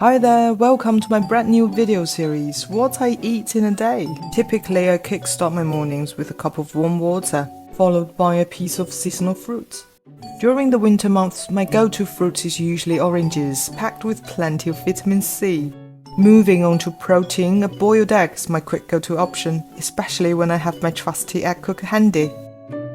Hi there, welcome to my brand new video series, What I Eat in a Day. Typically I kickstart my mornings with a cup of warm water, followed by a piece of seasonal fruit. During the winter months, my go-to fruit is usually oranges, packed with plenty of vitamin C. Moving on to protein, a boiled egg is my quick go-to option, especially when I have my trusty egg cooker handy.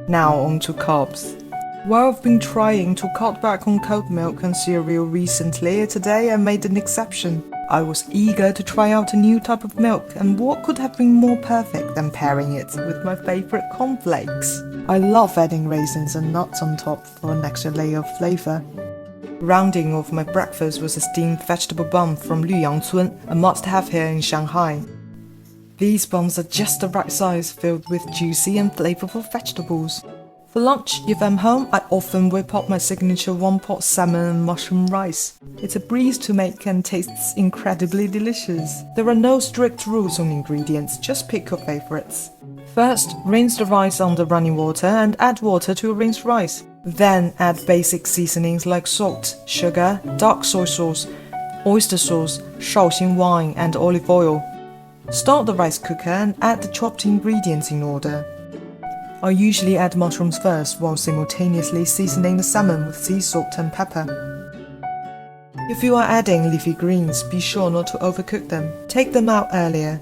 Now on to carbs. While I've been trying to cut back on cold milk and cereal recently, today I made an exception. I was eager to try out a new type of milk, and what could have been more perfect than pairing it with my favorite cornflakes? I love adding raisins and nuts on top for an extra layer of flavor. Rounding off my breakfast was a steamed vegetable bun from绿杨邨, a must-have here in Shanghai. These buns are just the right size, filled with juicy and flavorful vegetables. For lunch, if I'm home, I often whip up my signature one-pot salmon and mushroom rice. It's a breeze to make and tastes incredibly delicious. There are no strict rules on ingredients, just pick your favorites. First, rinse the rice under running water and add water to rinsed rice. Then add basic seasonings like salt, sugar, dark soy sauce, oyster sauce, Shaoxing wine and olive oil. Start the rice cooker and add the chopped ingredients in order. I usually add mushrooms first while simultaneously seasoning the salmon with sea salt and pepper. If you are adding leafy greens, be sure not to overcook them. Take them out earlier.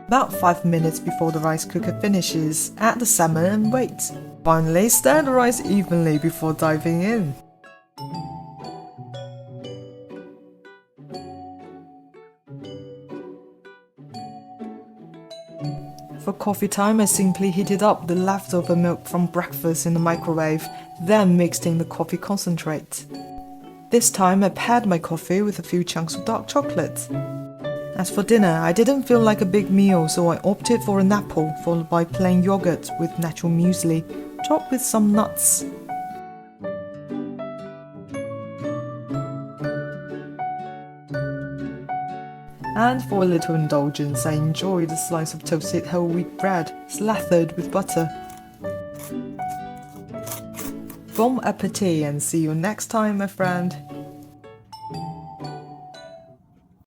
About 5 minutes before the rice cooker finishes, add the salmon and wait. Finally, stir the rice evenly before diving in. For coffee time, I simply heated up the leftover milk from breakfast in the microwave, then mixed in the coffee concentrate. This time I paired my coffee with a few chunks of dark chocolate. As for dinner, I didn't feel like a big meal, so I opted for an apple, followed by plain yogurt with natural muesli, topped with some nuts. And for a little indulgence, I enjoyed a slice of toasted whole wheat bread, slathered with butter. Bon appetit and see you next time, my friend!